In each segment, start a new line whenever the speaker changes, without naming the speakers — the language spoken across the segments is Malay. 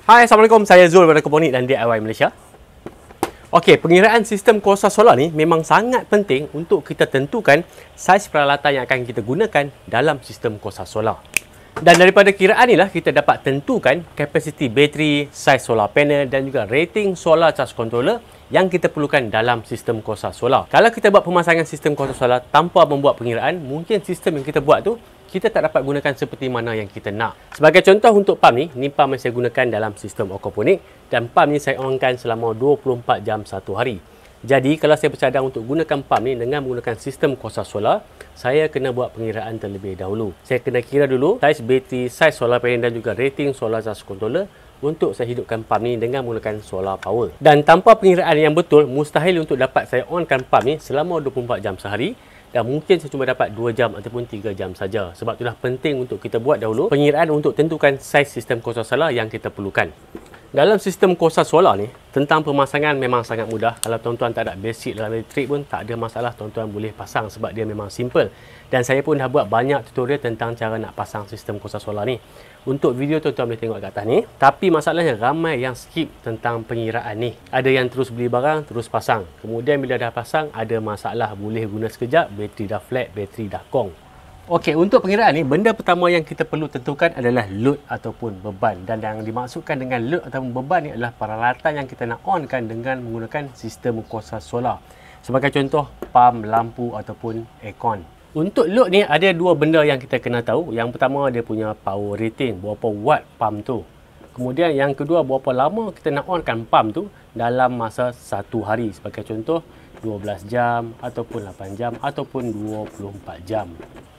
Hai, Assalamualaikum. Saya Zul daripada Koponik dan DIY Malaysia. Okey, pengiraan sistem kuasa solar ni memang sangat penting untuk kita tentukan saiz peralatan yang akan kita gunakan dalam sistem kuasa solar. Dan daripada kiraan inilah kita dapat tentukan kapasiti bateri, saiz solar panel dan juga rating solar charge controller yang kita perlukan dalam sistem kuasa solar. Kalau kita buat pemasangan sistem kuasa solar tanpa membuat pengiraan, mungkin sistem yang kita buat tu kita tak dapat gunakan seperti mana yang kita nak. Sebagai contoh untuk pump ni pump yang saya gunakan dalam sistem aquaponik dan pump ni saya onkan selama 24 jam satu hari. Jadi kalau saya bercadang untuk gunakan pump ni dengan menggunakan sistem kuasa solar, saya kena buat pengiraan terlebih dahulu. Saya kena kira dulu saiz bateri, saiz solar panel dan juga rating solar charge controller untuk saya hidupkan pump ni dengan menggunakan solar power. Dan tanpa pengiraan yang betul, mustahil untuk dapat saya onkan pump ni selama 24 jam sehari. Dan mungkin saya cuma dapat 2 jam ataupun 3 jam saja. Sebab itulah penting untuk kita buat dahulu pengiraan untuk tentukan saiz sistem kuasa solar yang kita perlukan. Dalam sistem kuasa solar ni, tentang pemasangan memang sangat mudah. Kalau tuan-tuan tak ada basic dalam elektrik pun tak ada masalah, tuan-tuan boleh pasang sebab dia memang simple. Dan saya pun dah buat banyak tutorial tentang cara nak pasang sistem kuasa solar ni. Untuk video tuan-tuan boleh tengok kat atas ni. Tapi masalahnya ramai yang skip tentang pengiraan ni. Ada yang terus beli barang, terus pasang. Kemudian bila dah pasang, ada masalah. Boleh guna sekejap, bateri dah flat, bateri dah kong. Okey, untuk pengiraan ni, benda pertama yang kita perlu tentukan adalah load ataupun beban. Dan yang dimaksudkan dengan load ataupun beban ni adalah peralatan yang kita nak onkan dengan menggunakan sistem kuasa solar. Sebagai contoh, pump, lampu ataupun aircon. Untuk load ni ada dua benda yang kita kena tahu. Yang pertama dia punya power rating, berapa watt pump tu. Kemudian yang kedua, berapa lama kita nak onkan pump tu dalam masa satu hari. Sebagai contoh, 12 jam ataupun 8 jam ataupun 24 jam.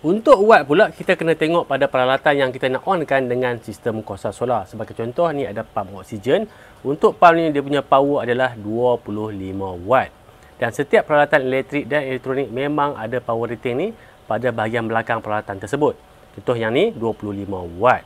Untuk watt pula kita kena tengok pada peralatan yang kita nak onkan dengan sistem kuasa solar. Sebagai contoh ni ada pump oksigen. Untuk pump ni dia punya power adalah 25 watt. Dan setiap peralatan elektrik dan elektronik memang ada power rating ni pada bahagian belakang peralatan tersebut. Contoh yang ni 25 watt.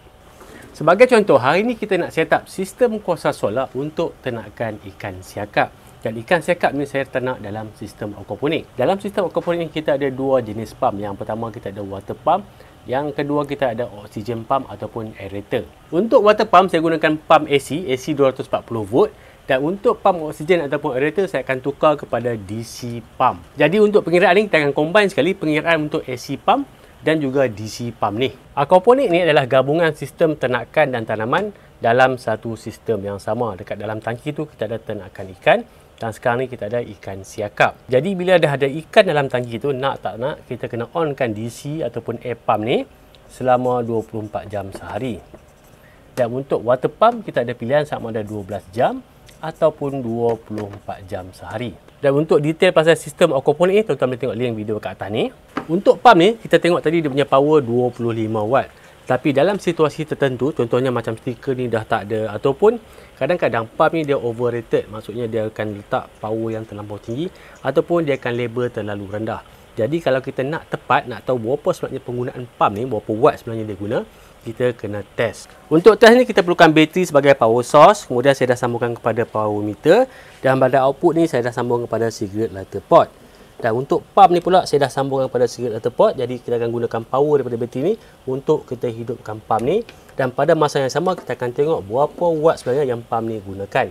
Sebagai contoh, hari ni kita nak set up sistem kuasa solar untuk ternakan ikan siakap. Dan ikan siakap ni saya ternak dalam sistem aquaponik. Dalam sistem aquaponik ni kita ada dua jenis pump. Yang pertama kita ada water pump. Yang kedua kita ada oxygen pump ataupun aerator. Untuk water pump saya gunakan pump AC 240 volt. Dan untuk pump oksigen ataupun aerator saya akan tukar kepada DC pump. Jadi untuk pengiraan ni kita akan combine sekali pengiraan untuk AC pump dan juga DC pump ni. Aquaponik ni adalah gabungan sistem ternakan dan tanaman dalam satu sistem yang sama. Dekat dalam tangki tu kita ada ternakan ikan. Dan sekarang ni kita ada ikan siakap. Jadi bila dah ada ikan dalam tangki tu, nak tak nak, kita kena onkan DC ataupun air pump ni selama 24 jam sehari. Dan untuk water pump, kita ada pilihan sama ada 12 jam ataupun 24 jam sehari. Dan untuk detail pasal sistem aquaponik ni, tuan-tuan boleh tengok link video kat atas ni. Untuk pump ni, kita tengok tadi dia punya power 25 watt. Tapi dalam situasi tertentu, contohnya macam stiker ni dah tak ada ataupun kadang-kadang pump ni dia overrated. Maksudnya dia akan letak power yang terlampau tinggi ataupun dia akan label terlalu rendah. Jadi kalau kita nak tepat, nak tahu berapa sebenarnya penggunaan pump ni, berapa watt sebenarnya dia guna, kita kena test. Untuk test ni kita perlukan bateri sebagai power source. Kemudian saya dah sambungkan kepada power meter. Dan pada output ni saya dah sambung kepada cigarette lighter port. Dan untuk pump ni pula saya dah sambungkan kepada cigarette lighter port. Jadi kita akan gunakan power daripada bateri ni untuk kita hidupkan pump ni. Dan pada masa yang sama kita akan tengok berapa watt sebenarnya yang pump ni gunakan.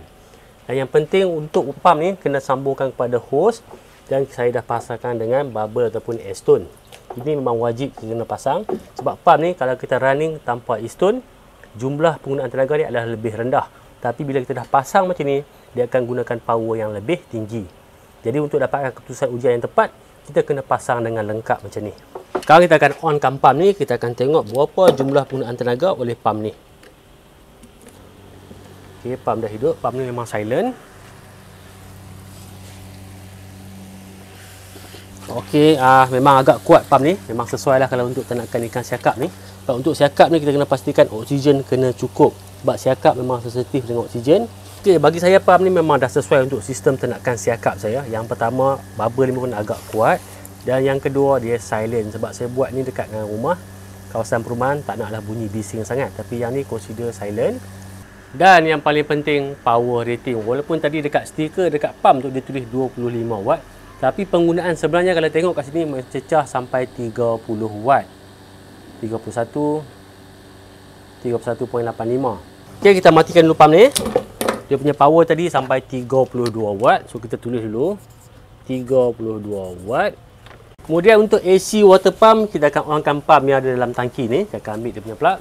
Dan yang penting untuk pump ni kena sambungkan kepada hose. Dan saya dah pasangkan dengan bubble ataupun airstone. Ini memang wajib kita kena pasang. Sebab pump ni kalau kita running tanpa airstone, jumlah penggunaan tenaga ni adalah lebih rendah. Tapi bila kita dah pasang macam ni, dia akan gunakan power yang lebih tinggi. Jadi untuk dapatkan keputusan ujian yang tepat, kita kena pasang dengan lengkap macam ni. Sekarang kita akan onkan pump ni, kita akan tengok berapa jumlah penggunaan tenaga oleh pump ni. Okey, pump dah hidup, pump ni memang silent. Okey, memang agak kuat pump ni, memang sesuai lah kalau untuk ternakan ikan siakap ni. Sebab untuk siakap ni kita kena pastikan oksigen kena cukup. Sebab siakap memang sensitif dengan oksigen. Okey, bagi saya pump ni memang dah sesuai untuk sistem ternakan siakap saya. Yang pertama, bubble ni pun agak kuat. Dan yang kedua, dia silent. Sebab saya buat ni dekat dengan rumah. Kawasan perumahan, tak naklah bunyi bising sangat. Tapi yang ni consider silent. Dan yang paling penting, power rating. Walaupun tadi dekat stiker, dekat pump tu dia tulis 25 watt. Tapi penggunaan sebenarnya kalau tengok kat sini mencecah sampai 30 watt. 31, 31.85. Okey, kita matikan dulu pump ni. Dia punya power tadi sampai 32 watt. So kita tulis dulu 32 watt. Kemudian untuk AC water pump, kita akan onkan pump yang ada dalam tangki ni. Saya akan ambil dia punya plug.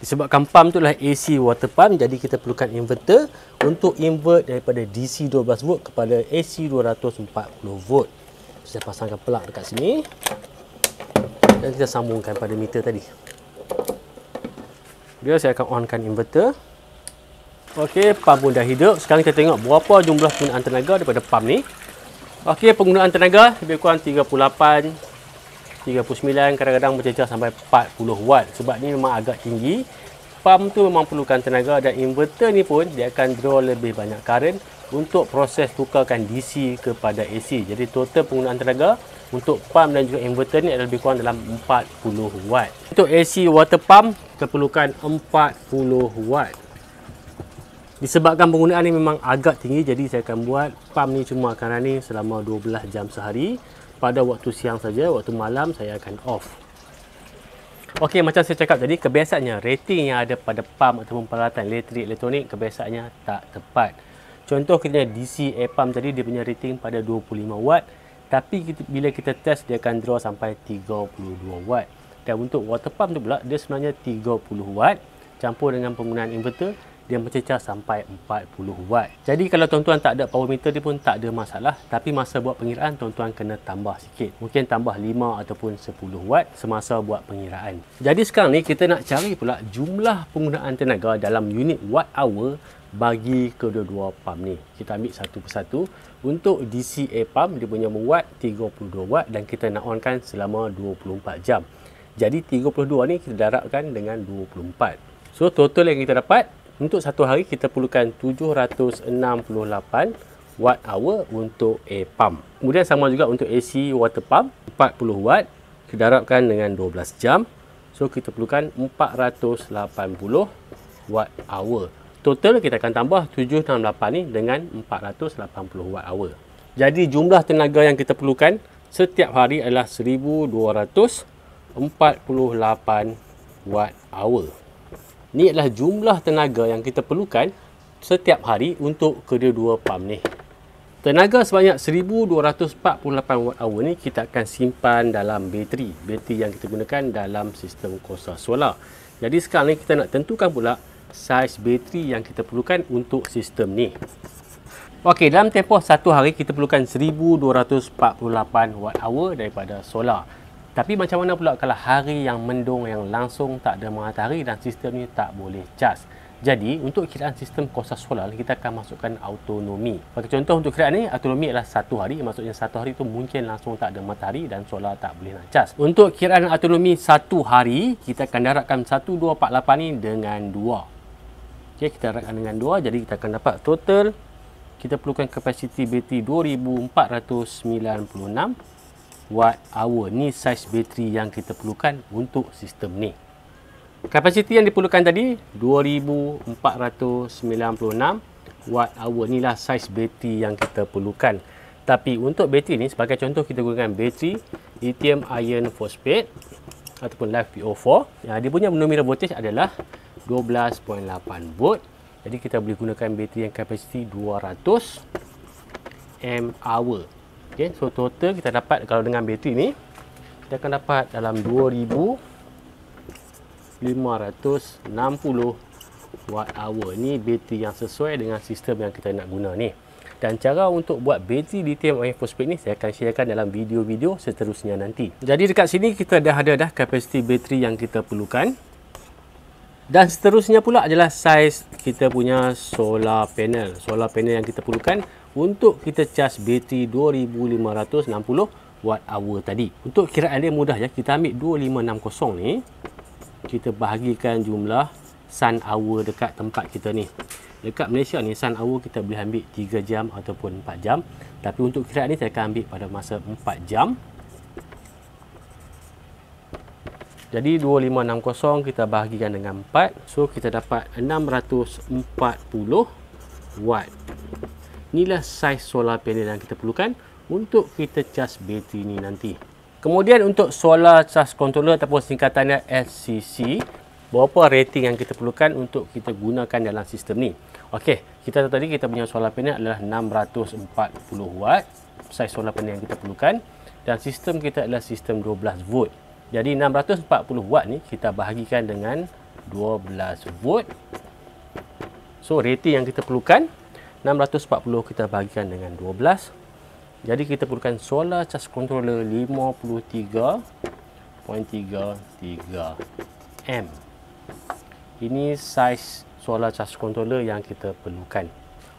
Disebabkan pump tu adalah AC water pump, jadi kita perlukan inverter untuk invert daripada DC 12 volt kepada AC 240 volt. Saya pasangkan plug dekat sini dan kita sambungkan pada meter tadi. Dia saya akan onkan inverter. Okey, pump pun dah hidup. Sekarang kita tengok berapa jumlah penggunaan tenaga daripada pump ni. Okey, penggunaan tenaga lebih kurang 38, 39, kadang-kadang bercecah sampai 40 watt. Sebab ni memang agak tinggi. Pump tu memang perlukan tenaga dan inverter ni pun dia akan draw lebih banyak current untuk proses tukarkan DC kepada AC. Jadi total penggunaan tenaga untuk pump dan juga inverter ni adalah lebih kurang dalam 40 watt. Untuk AC water pump kita perlukan 40 watt. Disebabkan penggunaan ni memang agak tinggi, jadi saya akan buat pump ni cuma akan running selama 12 jam sehari. Pada waktu siang saja, waktu malam saya akan off. Okey, macam saya cakap tadi, kebiasaannya rating yang ada pada pump ataupun peralatan elektrik elektronik kebiasaannya tak tepat. Contoh kita DC air pump tadi, dia punya rating pada 25 watt, tapi bila kita test dia akan draw sampai 32 watt. Dan untuk water pump tu pula dia sebenarnya 30 watt campur dengan penggunaan inverter, dia mencecah sampai 40 watt. Jadi kalau tuan-tuan tak ada power meter dia pun tak ada masalah, tapi masa buat pengiraan tuan-tuan kena tambah sikit. Mungkin tambah 5 ataupun 10 watt semasa buat pengiraan. Jadi sekarang ni kita nak cari pula jumlah penggunaan tenaga dalam unit watt hour bagi kedua-dua pump ni. Kita ambil satu persatu. Untuk DC air pump dia punya watt 32 watt dan kita nak onkan selama 24 jam. Jadi 32 ni kita darabkan dengan 24. So total yang kita dapat untuk satu hari kita perlukan 768 watt hour untuk air pump. Kemudian sama juga untuk AC water pump 40 watt kita darabkan dengan 12 jam. So kita perlukan 480 watt hour. Total kita akan tambah 768 ni dengan 480 watt hour. Jadi jumlah tenaga yang kita perlukan setiap hari adalah 1248 watt hour. Ini adalah jumlah tenaga yang kita perlukan setiap hari untuk kedua-dua pump ni. Tenaga sebanyak 1248 watt hour ni kita akan simpan dalam bateri. Bateri yang kita gunakan dalam sistem kuasa solar. Jadi sekarang ni kita nak tentukan pula saiz bateri yang kita perlukan untuk sistem ni. Okey, dalam tempoh satu hari kita perlukan 1248 watt hour daripada solar. Tapi macam mana pula kalau hari yang mendung yang langsung tak ada matahari dan sistem ni tak boleh cas? Jadi untuk kiraan sistem kuasa solar kita akan masukkan autonomi. Bagi contoh untuk kiraan ni autonomi adalah satu hari, maksudnya satu hari tu mungkin langsung tak ada matahari dan solar tak boleh nak cas. Untuk kiraan autonomi satu hari kita akan darabkan 1248 ni dengan 2. Okey, kita darabkan dengan 2, jadi kita akan dapat total kita perlukan kapasiti bateri 2496 watt hour. Ni saiz bateri yang kita perlukan untuk sistem ni. Kapasiti yang diperlukan tadi 2496 watt hour. Inilah saiz bateri yang kita perlukan. Tapi untuk bateri ni sebagai contoh kita gunakan bateri lithium iron phosphate ataupun LiFePO4. Dia punya nominal voltage adalah 12.8 volt. Jadi kita boleh gunakan bateri yang kapasiti 200 mAh. Okay, so total kita dapat kalau dengan bateri ni kita akan dapat dalam 2560 watt hour. Ni bateri yang sesuai dengan sistem yang kita nak guna ni. Dan cara untuk buat bateri lithium iron phosphate ni saya akan sharekan dalam video-video seterusnya nanti. Jadi dekat sini kita dah ada kapasiti bateri yang kita perlukan. Dan seterusnya pula adalah saiz kita punya solar panel. Solar panel yang kita perlukan untuk kita cas bateri 2560 watt hour tadi. Untuk kiraan dia mudah ya. Kita ambil 2560 ni. Kita bahagikan jumlah sun hour dekat tempat kita ni. Dekat Malaysia ni sun hour kita boleh ambil 3 jam ataupun 4 jam. Tapi untuk kiraan ni saya akan ambil pada masa 4 jam. Jadi 2560 kita bahagikan dengan 4. So kita dapat 640 watt. Inilah saiz solar panel yang kita perlukan untuk kita cas bateri ni nanti. Kemudian untuk solar charge controller ataupun singkatannya SCC, berapa rating yang kita perlukan untuk kita gunakan dalam sistem ni. Okey, kita tadi kita punya solar panel adalah 640 watt, saiz solar panel yang kita perlukan, dan sistem kita adalah sistem 12 volt. Jadi 640 watt ni kita bahagikan dengan 12 volt. So rating yang kita perlukan 640 kita bahagikan dengan 12. Jadi kita perlukan solar charge controller 53.33 M. Ini saiz solar charge controller yang kita perlukan.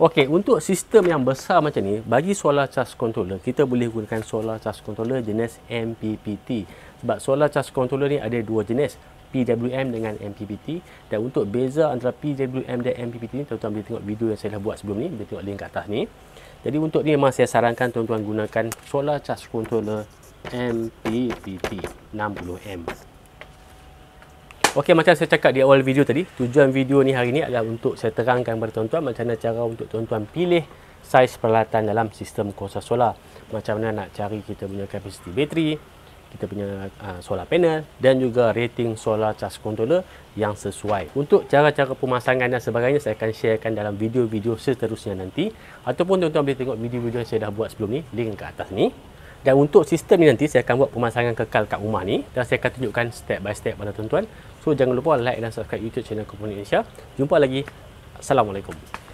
Okey, untuk sistem yang besar macam ni, bagi solar charge controller kita boleh gunakan solar charge controller jenis MPPT. Sebab solar charge controller ni ada dua jenis, PWM dengan MPPT. Dan untuk beza antara PWM dan MPPT ni, tuan-tuan boleh tengok video yang saya dah buat sebelum ni, boleh tengok link kat atas ni. Jadi untuk ni memang saya sarankan tuan-tuan gunakan solar charge controller MPPT 60M. Okey, macam saya cakap di awal video tadi, tujuan video ni hari ni adalah untuk saya terangkan kepada tuan-tuan macam mana cara untuk tuan-tuan pilih saiz peralatan dalam sistem kuasa solar. Macam mana nak cari kita punya kapasiti bateri, kita punya solar panel, dan juga rating solar charge controller yang sesuai. Untuk cara-cara pemasangan dan sebagainya saya akan sharekan dalam video-video seterusnya nanti, ataupun tuan-tuan boleh tengok video-video yang saya dah buat sebelum ni, link kat atas ni. Dan untuk sistem ni nanti saya akan buat pemasangan kekal kat rumah ni, dan saya akan tunjukkan step by step pada tuan-tuan. So jangan lupa like dan subscribe YouTube channel Komponik Indonesia. Jumpa lagi. Assalamualaikum.